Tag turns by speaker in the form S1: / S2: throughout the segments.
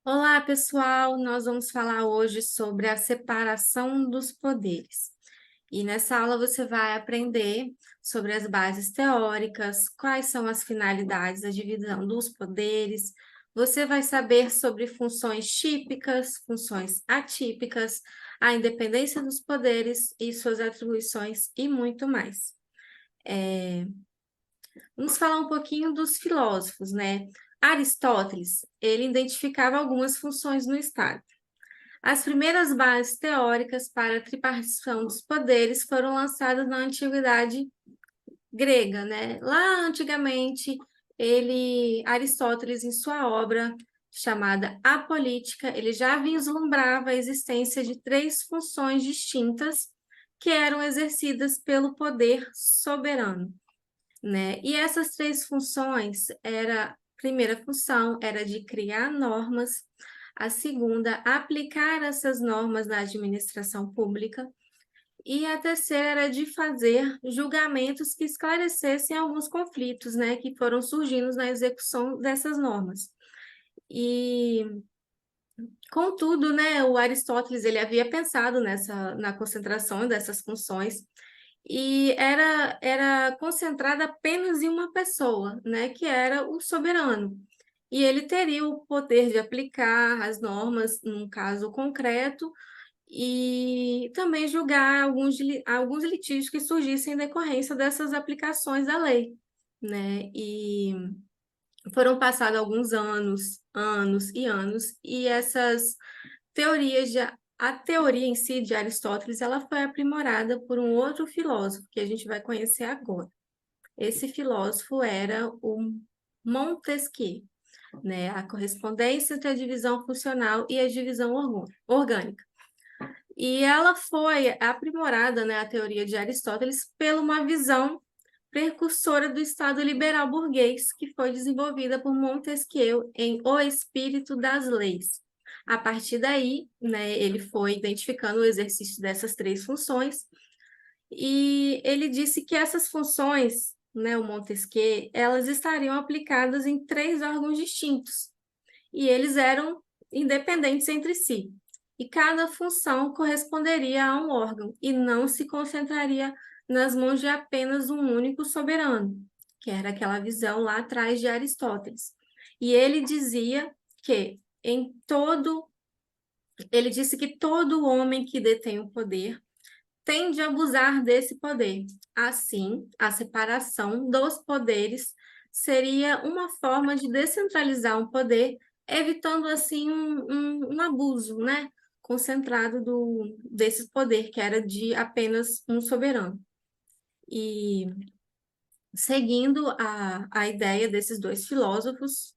S1: Olá, pessoal! Nós vamos falar hoje sobre a separação dos poderes. E nessa aula você vai aprender sobre as bases teóricas, quais são as finalidades da divisão dos poderes. Você vai saber sobre funções típicas, funções atípicas, a independência dos poderes e suas atribuições e muito mais. Vamos falar um pouquinho dos filósofos, né? Aristóteles, ele identificava algumas funções no Estado. As primeiras bases teóricas para a tripartição dos poderes foram lançadas na antiguidade grega, né? Lá antigamente, Aristóteles, em sua obra chamada A Política, ele já vislumbrava a existência de três funções distintas que eram exercidas pelo poder soberano, né? E essas três funções a primeira função era de criar normas, a segunda, aplicar essas normas na administração pública, e a terceira era de fazer julgamentos que esclarecessem alguns conflitos, né, que foram surgindo na execução dessas normas. E, contudo, né, o Aristóteles ele havia pensado na concentração dessas funções e era concentrada apenas em uma pessoa, né, que era o soberano. E ele teria o poder de aplicar as normas num caso concreto e também julgar alguns litígios que surgissem em decorrência dessas aplicações da lei, né? E foram passados alguns anos, anos e anos, e essas teorias de a teoria em si de Aristóteles, ela foi aprimorada por um outro filósofo que a gente vai conhecer agora. Esse filósofo era o Montesquieu, né? A correspondência entre a divisão funcional e a divisão orgânica. E ela foi aprimorada, né, a teoria de Aristóteles, por uma visão precursora do Estado liberal burguês, que foi desenvolvida por Montesquieu em O Espírito das Leis. A partir daí, né, ele foi identificando o exercício dessas três funções, e ele disse que essas funções, né, o Montesquieu, elas estariam aplicadas em três órgãos distintos, e eles eram independentes entre si. E cada função corresponderia a um órgão e não se concentraria nas mãos de apenas um único soberano, que era aquela visão lá atrás de Aristóteles. E ele disse que todo homem que detém o poder tende a abusar desse poder. Assim, a separação dos poderes seria uma forma de descentralizar um poder, evitando assim um abuso, né? Concentrado desse poder, que era de apenas um soberano. E seguindo a ideia desses dois filósofos,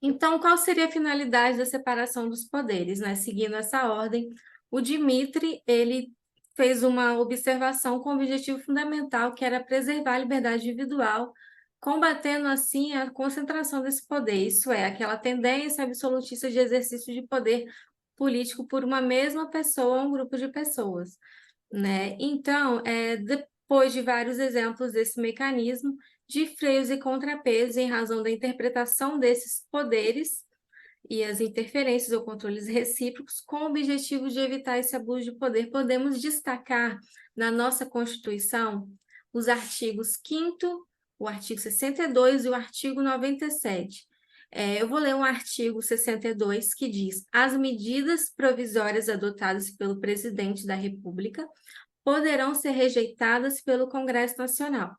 S1: então, qual seria a finalidade da separação dos poderes, né? Seguindo essa ordem, o Dmitri, ele fez uma observação com o objetivo fundamental, que era preservar a liberdade individual, combatendo assim a concentração desse poder, isso é, aquela tendência absolutista de exercício de poder político por uma mesma pessoa ou um grupo de pessoas, né? Então, depois de vários exemplos desse mecanismo, de freios e contrapesos em razão da interpretação desses poderes e as interferências ou controles recíprocos, com o objetivo de evitar esse abuso de poder, podemos destacar na nossa Constituição os artigos 5º, o artigo 62 e o artigo 97. Eu vou ler um artigo 62 que diz: as medidas provisórias adotadas pelo presidente da República poderão ser rejeitadas pelo Congresso Nacional.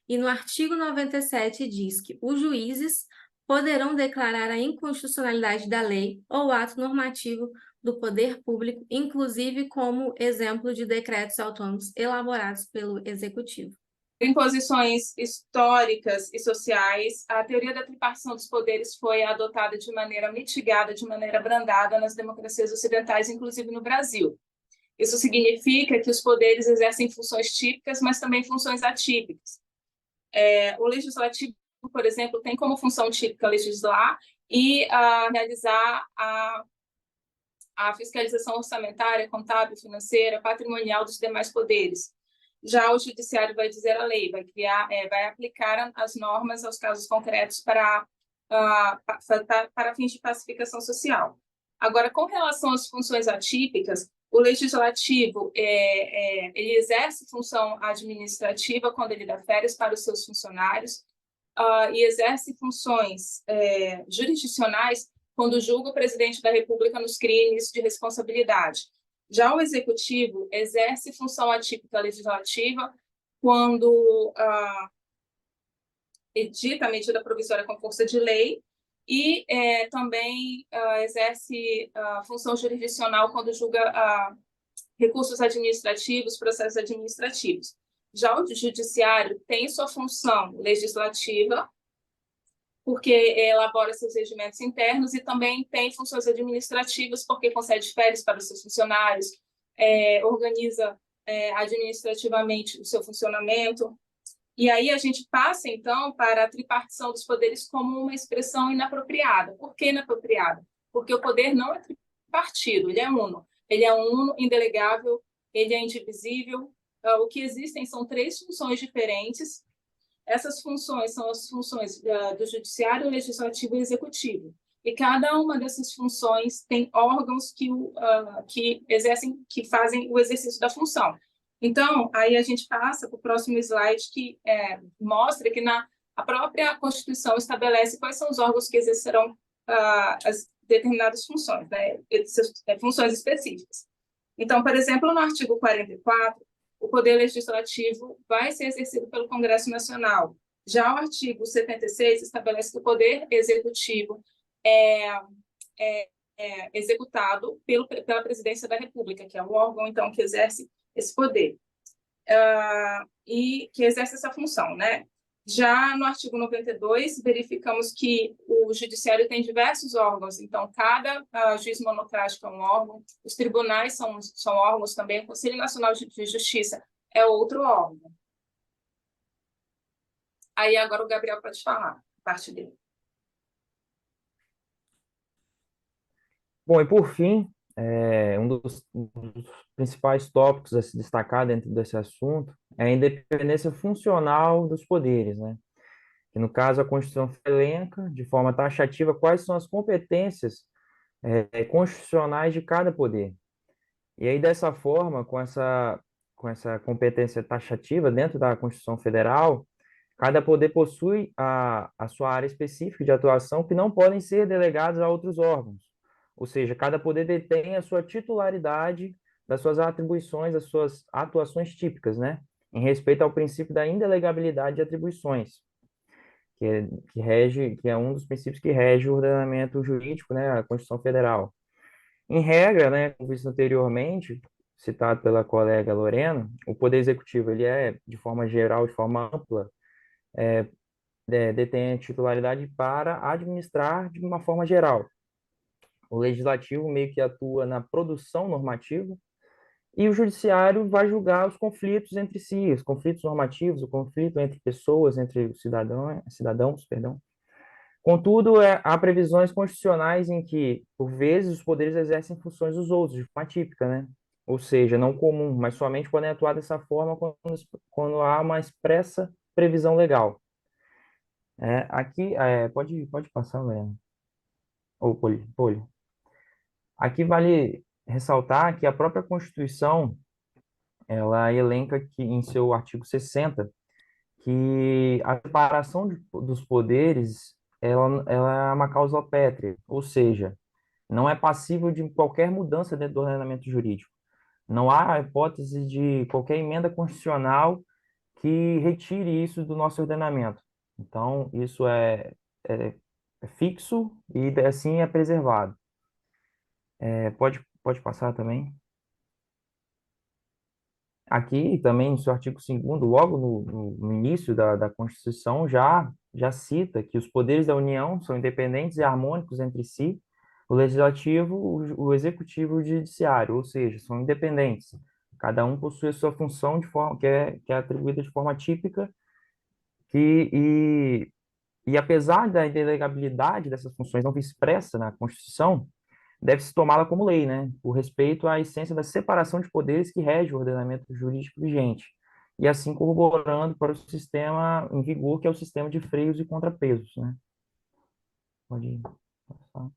S1: E no artigo 97 diz que os juízes poderão declarar a inconstitucionalidade da lei ou ato normativo do poder público, inclusive como exemplo de decretos autônomos elaborados pelo Executivo.
S2: Em posições históricas e sociais, a teoria da tripartição dos poderes foi adotada de maneira mitigada, de maneira abrandada nas democracias ocidentais, inclusive no Brasil. Isso significa que os poderes exercem funções típicas, mas também funções atípicas. O legislativo, por exemplo, tem como função típica legislar e realizar a fiscalização orçamentária, contábil, financeira, patrimonial dos demais poderes. Já o judiciário vai dizer a lei, vai aplicar as normas aos casos concretos para para fins de pacificação social. Agora, com relação às funções atípicas, o legislativo ele exerce função administrativa quando ele dá férias para os seus funcionários, e exerce funções jurisdicionais quando julga o presidente da República nos crimes de responsabilidade. Já o executivo exerce função atípica legislativa quando edita a medida provisória com força de lei e também exerce função jurisdicional quando julga recursos administrativos, processos administrativos. Já o judiciário tem sua função legislativa, porque elabora seus regimentos internos, e também tem funções administrativas, porque concede férias para os seus funcionários, organiza administrativamente o seu funcionamento. E aí a gente passa, então, para a tripartição dos poderes como uma expressão inapropriada. Por que inapropriada? Porque o poder não é tripartido, ele é uno. Ele é uno, indelegável, ele é indivisível. O que existem são 3 funções diferentes. Essas funções são as funções do judiciário, legislativo e executivo. E cada uma dessas funções tem órgãos que fazem o exercício da função. Então, aí a gente passa para o próximo slide, que mostra que a própria Constituição estabelece quais são os órgãos que exercerão as determinadas funções, né? Funções específicas. Então, por exemplo, no artigo 44, o Poder Legislativo vai ser exercido pelo Congresso Nacional. Já o artigo 76 estabelece que o Poder Executivo é executado pela Presidência da República, que é o órgão, então, que exerce esse poder, e que exerce essa função, né? Já no artigo 92, verificamos que o judiciário tem diversos órgãos, então cada juiz monocrático é um órgão, os tribunais são órgãos também, o Conselho Nacional de Justiça é outro órgão. Aí agora o Gabriel pode falar, a parte dele.
S3: Bom, e por fim, um dos principais tópicos a se destacar dentro desse assunto é a independência funcional dos poderes, né? Que, no caso, a Constituição elenca, de forma taxativa, quais são as competências constitucionais de cada poder. E aí, dessa forma, com essa competência taxativa dentro da Constituição Federal, cada poder possui a sua área específica de atuação que não podem ser delegados a outros órgãos. Ou seja, cada poder detém a sua titularidade das suas atribuições, das suas atuações típicas, né? Em respeito ao princípio da indelegabilidade de atribuições, que é um dos princípios que rege o ordenamento jurídico, né? A Constituição Federal. Em regra, né, como visto anteriormente, citado pela colega Lorena, o Poder Executivo, ele de forma geral, de forma ampla, detém a titularidade para administrar de uma forma geral. O Legislativo meio que atua na produção normativa e o Judiciário vai julgar os conflitos entre si, os conflitos normativos, o conflito entre pessoas, entre cidadãos, perdão. Contudo, há previsões constitucionais em que, por vezes, os poderes exercem funções dos outros, de forma típica, né? Ou seja, não comum, mas somente podem atuar dessa forma quando há uma expressa previsão legal. Aqui, pode passar, Lena. Ou Poli. Aqui vale ressaltar que a própria Constituição, ela elenca que, em seu artigo 60, que a separação dos poderes, ela é uma causa pétrea, ou seja, não é passível de qualquer mudança dentro do ordenamento jurídico. Não há hipótese de qualquer emenda constitucional que retire isso do nosso ordenamento. Então, isso é fixo e, assim, é preservado. Pode passar também. Aqui também, no seu artigo 2º, logo no início da Constituição, já cita que os poderes da União são independentes e harmônicos entre si, o Legislativo, o Executivo e o Judiciário, ou seja, são independentes. Cada um possui a sua função que é atribuída de forma típica, e apesar da indelegabilidade dessas funções não expressa na Constituição, deve-se tomá-la como lei, né? Por respeito à essência da separação de poderes que rege o ordenamento jurídico vigente, e assim corroborando para o sistema em vigor, que é o sistema de freios e contrapesos, né? Pode passar.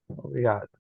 S3: Obrigado.